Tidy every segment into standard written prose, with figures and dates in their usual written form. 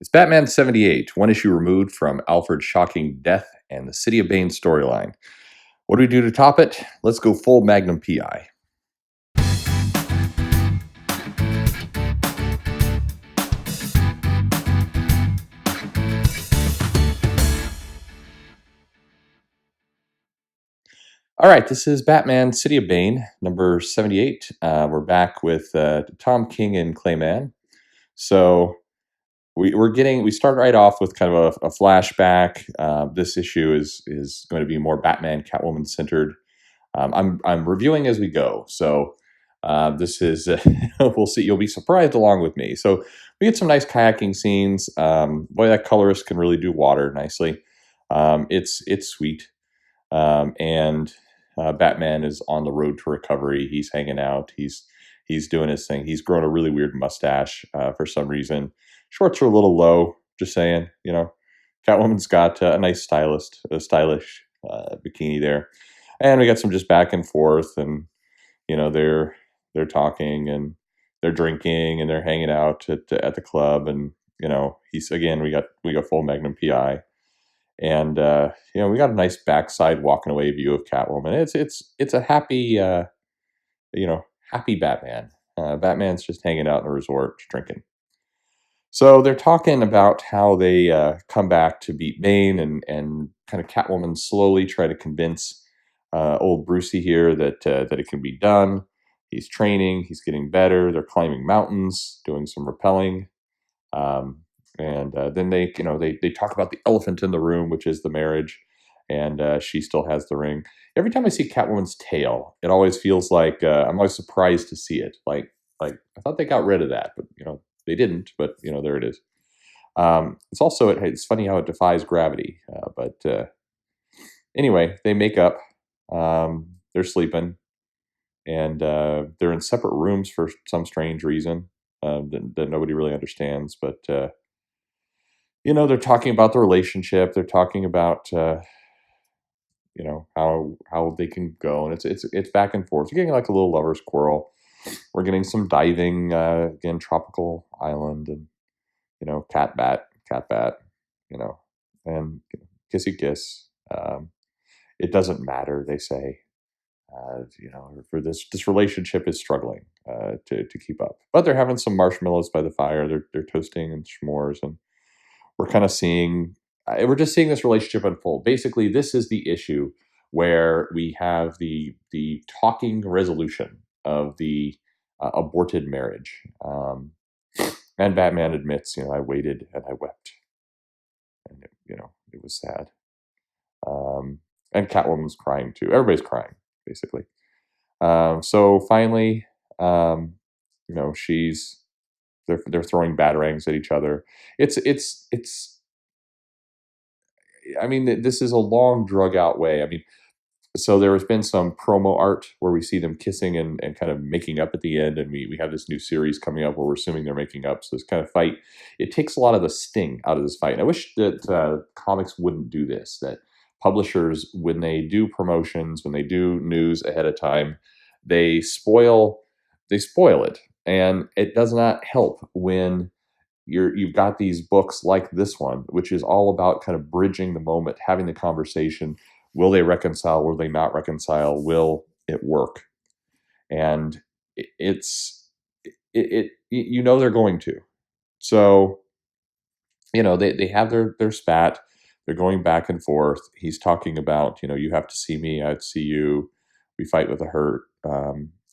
It's Batman 78, one issue removed from Alfred's shocking death and the City of Bane storyline. What do we do to top it? Let's go full Magnum PI. All right, this is Batman City of Bane, number 78. We're back with Tom King and Clayman. So we start right off with kind of a flashback. This issue is going to be more Batman Catwoman centered. I'm reviewing as we go, so this is we'll see. You'll be surprised along with me. So we get some nice kayaking scenes. Boy, that colorist can really do water nicely. It's sweet, and Batman is on the road to recovery. He's hanging out. He's doing his thing. He's grown a really weird mustache for some reason. Shorts are a little low. Just saying, Catwoman's got a nice stylish bikini there. And we got some just back and forth, and they're talking and they're drinking and they're hanging out at the club, and he's again we got full Magnum PI, and we got a nice backside walking away view of Catwoman. It's a happy happy Batman. Batman's just hanging out in a resort drinking. So they're talking about how they come back to beat Bane, and kind of Catwoman slowly try to convince old Brucey here that it can be done. He's training. He's getting better. They're climbing mountains, doing some rappelling, and then they talk about the elephant in the room, which is the marriage, and she still has the ring. Every time I see Catwoman's tail, it always feels like I'm always surprised to see it. Like I thought they got rid of that, but they didn't. But there it is. It's funny how it defies gravity. But anyway, they make up. They're sleeping, and they're in separate rooms for some strange reason that nobody really understands. But they're talking about the relationship. They're talking about how they can go, and it's back and forth. You're getting like a little lover's quarrel. We're getting some diving again, tropical island, and cat bat, and kissy kiss. It doesn't matter, they say. For this relationship is struggling to keep up. But they're having some marshmallows by the fire. They're toasting and s'mores, and we're kind of seeing. We're just seeing this relationship unfold. Basically, this is the issue where we have the talking resolution of the aborted marriage. And Batman admits, I waited and I wept, and it was sad. And Catwoman's crying too. Everybody's crying, basically. So finally, they're throwing batarangs at each other. It's. I mean, this is a long, drug out way. I mean, so there has been some promo art where we see them kissing and kind of making up at the end, and we have this new series coming up where we're assuming they're making up. So this kind of fight, it takes a lot of the sting out of this fight. And I wish that comics wouldn't do this, that publishers, when they do promotions, when they do news ahead of time, they spoil it. And it does not help when you've got these books like this one, which is all about kind of bridging the moment, having the conversation. Will they reconcile? Will they not reconcile? Will it work? And they're going to. So they have their spat. They're going back and forth. He's talking about you have to see me, I have to see you. We fight with a hurt.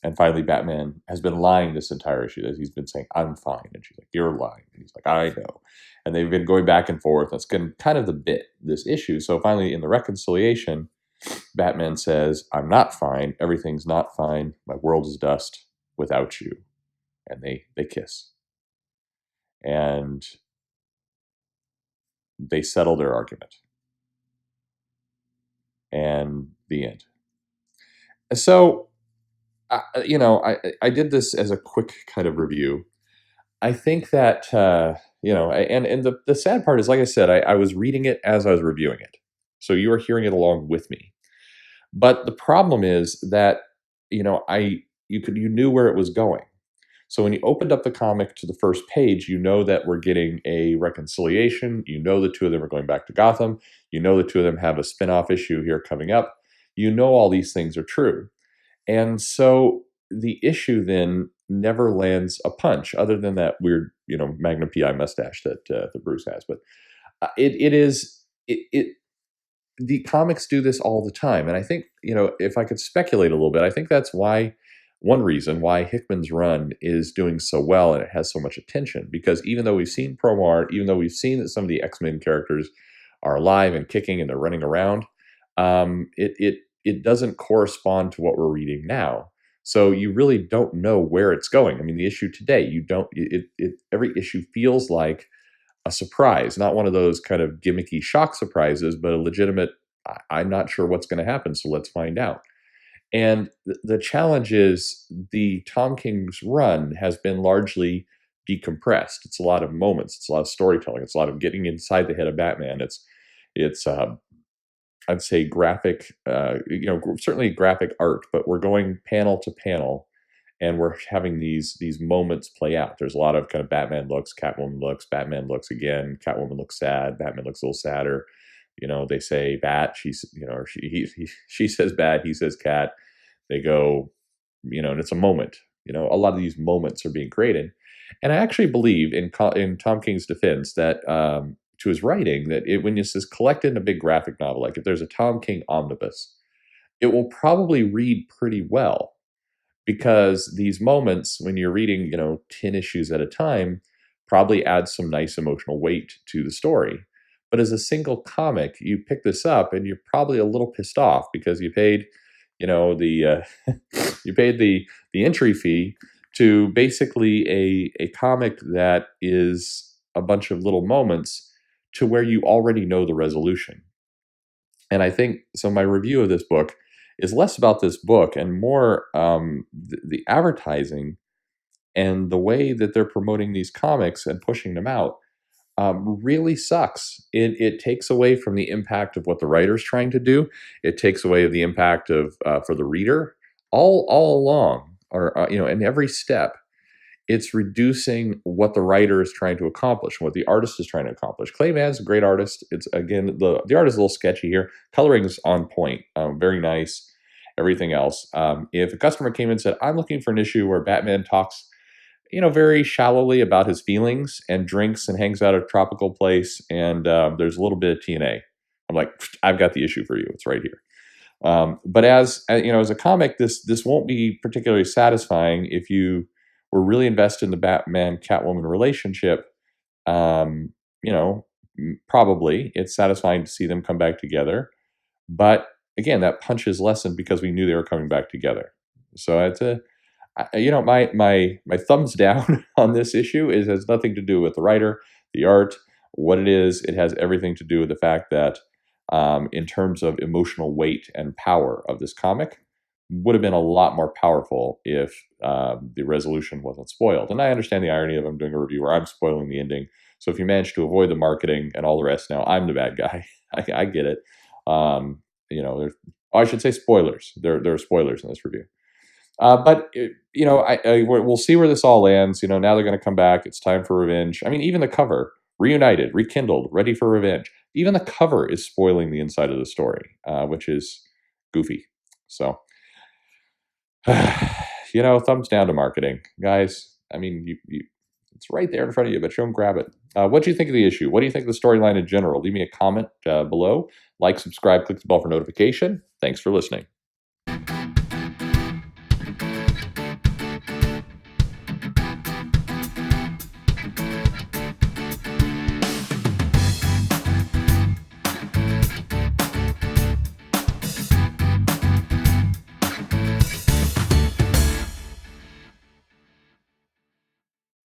And finally, Batman has been lying this entire issue. That he's been saying, "I'm fine," and she's like, "You're lying," and he's like, "I know." And they've been going back and forth. That's been kind of the bit, this issue. So finally, in the reconciliation, Batman says, "I'm not fine. Everything's not fine. My world is dust without you." And they kiss, and they settle their argument, and the end. So. I did this as a quick kind of review. I think that, and the sad part is, like I said, I was reading it as I was reviewing it. So you were hearing it along with me. But the problem is that, you knew where it was going. So when you opened up the comic to the first page, you know that we're getting a reconciliation. You know the two of them are going back to Gotham. You know the two of them have a spin-off issue here coming up. You know all these things are true. And so the issue then never lands a punch, other than that weird, Magnum PI mustache that Bruce has. But it is it the comics do this all the time. And I think, if I could speculate a little bit, I think that's why one reason why Hickman's run is doing so well and it has so much attention. Because even though we've seen promo art, even though we've seen that some of the X-Men characters are alive and kicking and they're running around, it doesn't correspond to what we're reading now. So you really don't know where it's going. I mean, the issue today, you don't. Every issue feels like a surprise, not one of those kind of gimmicky shock surprises, but a legitimate, I'm not sure what's going to happen, so let's find out. And the challenge is the Tom King's run has been largely decompressed. It's a lot of moments, it's a lot of storytelling, it's a lot of getting inside the head of Batman. It's I'd say graphic, certainly graphic art, but we're going panel to panel and we're having these moments play out. There's a lot of kind of Batman looks, Catwoman looks, Batman looks again, Catwoman looks sad, Batman looks a little sadder. They say Bat, or she says Bat, he says Cat. They go, and it's a moment. A lot of these moments are being created, and I actually believe in Tom King's defense that to his writing that when this is collected in a big graphic novel, like if there's a Tom King omnibus, it will probably read pretty well because these moments, when you're reading, 10 issues at a time, probably adds some nice emotional weight to the story. But as a single comic, you pick this up and you're probably a little pissed off because you paid, the you paid the entry fee to basically a comic that is a bunch of little moments to where you already know the resolution. And I think so. My review of this book is less about this book and more the advertising and the way that they're promoting these comics and pushing them out really sucks. It takes away from the impact of what the writer's trying to do. It takes away the impact of for the reader all along, or in every step. It's reducing what the writer is trying to accomplish and what the artist is trying to accomplish. Clay Mann's a great artist. It's, again, the art is a little sketchy here. Coloring is on point, very nice. Everything else. If a customer came in and said, "I'm looking for an issue where Batman talks, very shallowly about his feelings and drinks and hangs out at a tropical place, and there's a little bit of TNA," I'm like, "I've got the issue for you. It's right here." But as a comic, this won't be particularly satisfying if you were really invested in the Batman Catwoman relationship. Probably it's satisfying to see them come back together, but again, that punch is lessened because we knew they were coming back together. So it's my thumbs down on this issue has nothing to do with the writer, the art, what it is. It has everything to do with the fact that in terms of emotional weight and power of this comic, would have been a lot more powerful if the resolution wasn't spoiled. And I understand the irony of I'm doing a review where I'm spoiling the ending. So if you manage to avoid the marketing and all the rest, now I'm the bad guy. I get it. I should say spoilers. There are spoilers in this review. But we'll see where this all lands. Now they're going to come back. It's time for revenge. I mean, even the cover, reunited, rekindled, ready for revenge. Even the cover is spoiling the inside of the story, which is goofy. So, thumbs down to marketing, guys. I mean, it's right there in front of you, but you don't grab it. What do you think of the issue? What do you think of the storyline in general? Leave me a comment below. Like, subscribe, click the bell for notification. Thanks for listening.